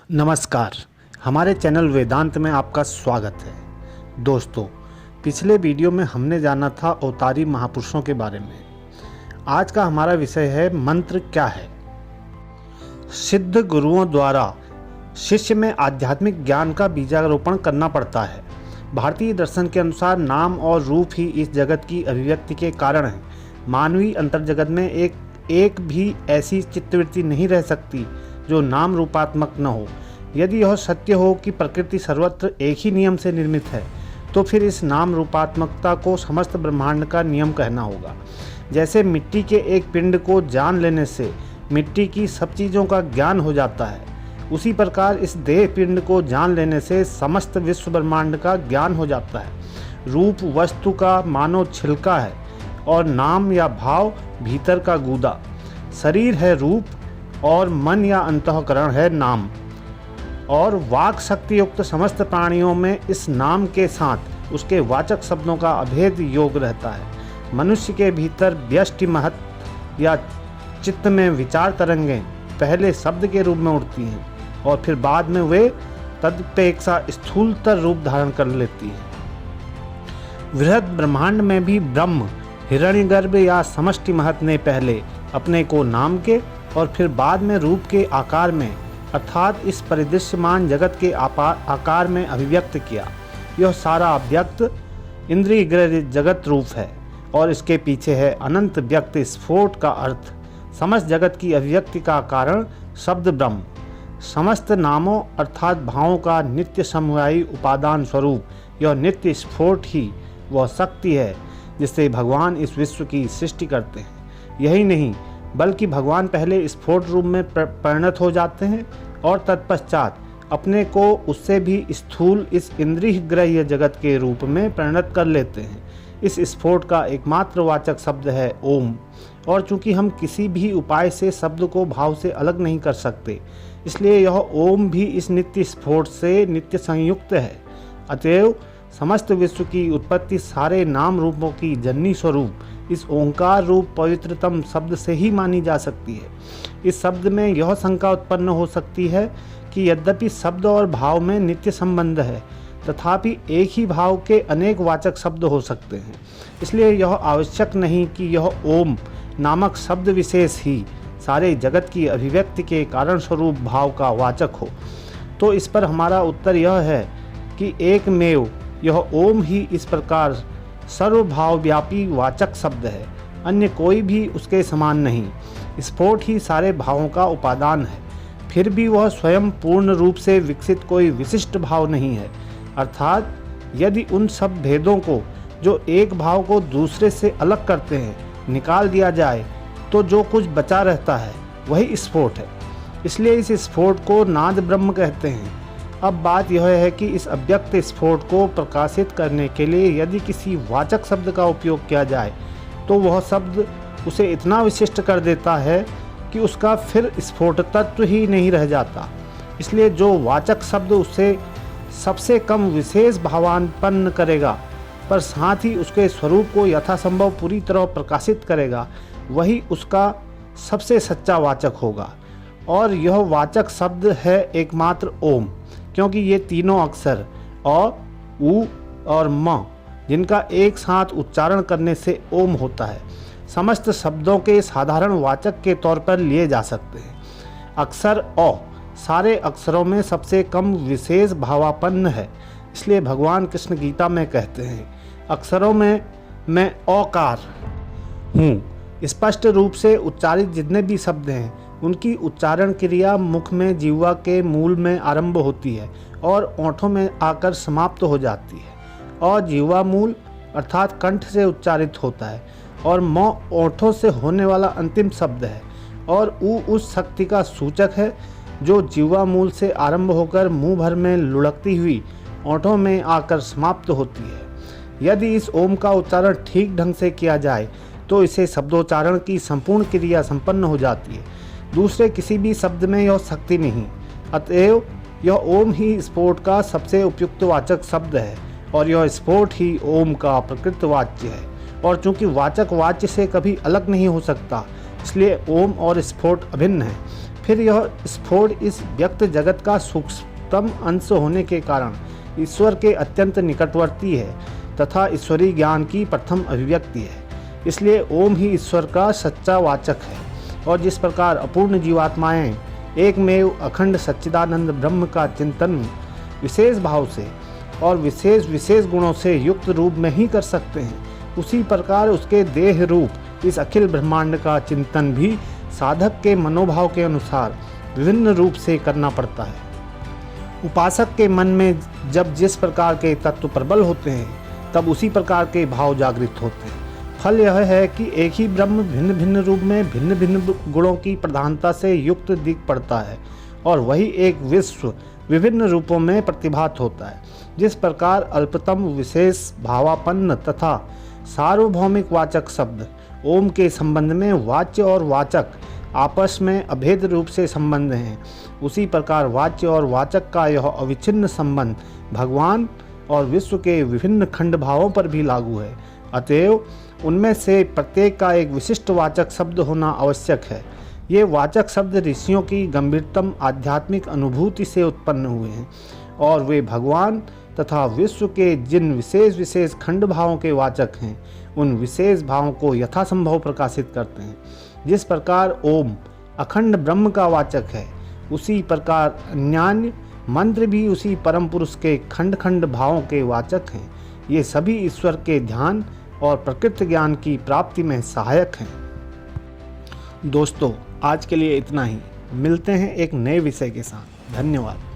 नमस्कार, हमारे चैनल वेदांत में आपका स्वागत है। दोस्तों, पिछले वीडियो में हमने जाना था अवतारी महापुरुषों के बारे में। आज का हमारा विषय है मंत्र क्या है। सिद्ध गुरुओं द्वारा शिष्य में आध्यात्मिक ज्ञान का बीजारोपण करना पड़ता है। भारतीय दर्शन के अनुसार नाम और रूप ही इस जगत की अभिव्यक्ति के कारण है। मानवीय अंतर्जगत में एक भी ऐसी चित्तवृत्ति नहीं रह सकती जो नाम रूपात्मक न हो। यदि यह सत्य हो कि प्रकृति सर्वत्र एक ही नियम से निर्मित है, तो फिर इस नाम रूपात्मकता को समस्त ब्रह्मांड का नियम कहना होगा। जैसे मिट्टी के एक पिंड को जान लेने से मिट्टी की सब चीज़ों का ज्ञान हो जाता है, उसी प्रकार इस देह पिंड को जान लेने से समस्त विश्व ब्रह्मांड का ज्ञान हो जाता है। रूप वस्तु का मानो छिलका है और नाम या भाव भीतर का गूदा। शरीर है रूप और मन या अंतःकरण है नाम। और वाक शक्ति युक्त समस्त प्राणियों में इस नाम के साथ उसके वाचक शब्दों का अभेद योग रहता है। मनुष्य के भीतर व्यष्टि महत या चित्त में विचार तरंगें पहले शब्द के रूप में उठती हैं और फिर बाद में वे तदपेक्षा स्थूलतर रूप धारण कर लेती हैं। वृहद ब्रह्मांड में भी ब्रह्म, हिरण्यगर्भ या समष्टि महत ने पहले अपने को नाम के और फिर बाद में रूप के आकार में अर्थात इस परिदृश्यमान जगत के आकार में अभिव्यक्त किया। यह सारा अव्यक्त इंद्रिय जगत रूप है और इसके पीछे है अनंत व्यक्त स्फोट का अर्थ। समस्त जगत की अभिव्यक्ति का कारण शब्द ब्रह्म, समस्त नामों अर्थात भावों का नित्य समवायी उपादान स्वरूप यह नित्य स्फोट ही वह शक्ति है जिससे भगवान इस विश्व की सृष्टि करते हैं। यही नहीं बल्कि भगवान पहले स्फोट रूप में परिणत हो जाते हैं और तत्पश्चात अपने को उससे भी स्थूल इस इंद्रिय ग्राह्य जगत के रूप में परिणत कर लेते हैं। इस स्फोट का एकमात्र वाचक शब्द है ओम। और चूंकि हम किसी भी उपाय से शब्द को भाव से अलग नहीं कर सकते, इसलिए यह ओम भी इस नित्य स्फोट से नित्य संयुक्त है। अतएव समस्त विश्व की उत्पत्ति सारे नाम रूपों की जननी स्वरूप इस ओंकार रूप पवित्रतम शब्द से ही मानी जा सकती है। इस शब्द में यह शंका उत्पन्न हो सकती है कि यद्यपि शब्द और भाव में नित्य संबंध है, तथापि एक ही भाव के अनेक वाचक शब्द हो सकते हैं। इसलिए यह आवश्यक नहीं कि यह ओम नामक शब्द विशेष ही सारे जगत की अभिव्यक्ति के कारण स्वरूप भाव का वाचक हो। तो इस पर हमारा उत्तर यह है कि एकमेव यह ओम ही इस प्रकार सर्वभावव्यापी वाचक शब्द है, अन्य कोई भी उसके समान नहीं। स्फोट ही सारे भावों का उपादान है, फिर भी वह स्वयं पूर्ण रूप से विकसित कोई विशिष्ट भाव नहीं है। अर्थात यदि उन सब भेदों को जो एक भाव को दूसरे से अलग करते हैं निकाल दिया जाए, तो जो कुछ बचा रहता है वही स्फोट है। इसलिए इस स्फोट को नाद ब्रह्म कहते हैं। अब बात यह है कि इस अव्यक्त स्फोट को प्रकाशित करने के लिए यदि किसी वाचक शब्द का उपयोग किया जाए, तो वह शब्द उसे इतना विशिष्ट कर देता है कि उसका फिर स्फोट तत्व ही नहीं रह जाता। इसलिए जो वाचक शब्द उसे सबसे कम विशेष भावान्पन्न करेगा, पर साथ ही उसके स्वरूप को यथासंभव पूरी तरह प्रकाशित करेगा, वही उसका सबसे सच्चा वाचक होगा। और यह वाचक शब्द है एकमात्र ओम, क्योंकि ये तीनों अक्षर अ, उ और म जिनका एक साथ उच्चारण करने से ओम होता है, समस्त शब्दों के साधारण वाचक के तौर पर लिए जा सकते हैं। अक्षर अ सारे अक्षरों में सबसे कम विशेष भावापन्न है। इसलिए भगवान कृष्ण गीता में कहते हैं, अक्षरों में मैं अकार हूँ। स्पष्ट रूप से उच्चारित जितने भी शब्द हैं उनकी उच्चारण क्रिया मुख में जीवा के मूल में आरंभ होती है और ओंठों में आकर समाप्त हो जाती है। और जीवा मूल अर्थात कंठ से उच्चारित होता है और म ओंठों से होने वाला अंतिम शब्द है। और उ उस शक्ति का सूचक है जो जीवा मूल से आरंभ होकर मुंह भर में लुढ़कती हुई ओंठों में आकर समाप्त होती है। यदि इस ओम का उच्चारण ठीक ढंग से किया जाए तो इसे शब्दोच्चारण की संपूर्ण क्रिया संपन्न हो जाती है। दूसरे किसी भी शब्द में यह शक्ति नहीं। अतएव यह ओम ही स्फोट का सबसे उपयुक्त वाचक शब्द है और यह स्फोट ही ओम का प्रकृत वाच्य है। और चूंकि वाचक वाच्य से कभी अलग नहीं हो सकता, इसलिए ओम और स्फोट अभिन्न है। फिर यह स्फोट इस व्यक्त जगत का सूक्ष्मतम अंश होने के कारण ईश्वर के अत्यंत निकटवर्ती है तथा ईश्वरीय ज्ञान की प्रथम अभिव्यक्ति है। इसलिए ओम ही ईश्वर का सच्चा वाचक है। और जिस प्रकार अपूर्ण जीवात्माएं एकमेव अखंड सच्चिदानंद ब्रह्म का चिंतन विशेष भाव से और विशेष विशेष गुणों से युक्त रूप में ही कर सकते हैं, उसी प्रकार उसके देह रूप इस अखिल ब्रह्मांड का चिंतन भी साधक के मनोभाव के अनुसार विभिन्न रूप से करना पड़ता है। उपासक के मन में जब जिस प्रकार के तत्व प्रबल होते हैं तब उसी प्रकार के भाव जागृत होते हैं। फल यह है कि एक ही ब्रह्म भिन्न भिन्न रूप में भिन्न भिन्न गुणों की प्रधानता से युक्त दिख पड़ता है और वही एक विश्व विभिन्न रूपों में प्रतिभात होता है। जिस प्रकार अल्पतम विशेष भावापन्न तथा सार्वभौमिक वाचक शब्द ओम के संबंध में वाच्य और वाचक आपस में अभेद रूप से संबंध हैं, उसी प्रकार वाच्य और वाचक का यह अविच्छिन्न संबंध भगवान और विश्व के विभिन्न खंड भावों पर भी लागू है। अतएव उनमें से प्रत्येक का एक विशिष्ट वाचक शब्द होना आवश्यक है। ये वाचक शब्द ऋषियों की गंभीरतम आध्यात्मिक अनुभूति से उत्पन्न हुए हैं और वे भगवान तथा विश्व के जिन विशेष विशेष खंड भावों के वाचक हैं उन विशेष भावों को यथासंभव प्रकाशित करते हैं। जिस प्रकार ओम अखंड ब्रह्म का वाचक है, उसी प्रकार अन्यान्य मंत्र भी उसी परम पुरुष के खंड खंड भावों के वाचक हैं। ये सभी ईश्वर के ध्यान और प्रकृति ज्ञान की प्राप्ति में सहायक हैं। दोस्तों, आज के लिए इतना ही। मिलते हैं एक नए विषय के साथ। धन्यवाद।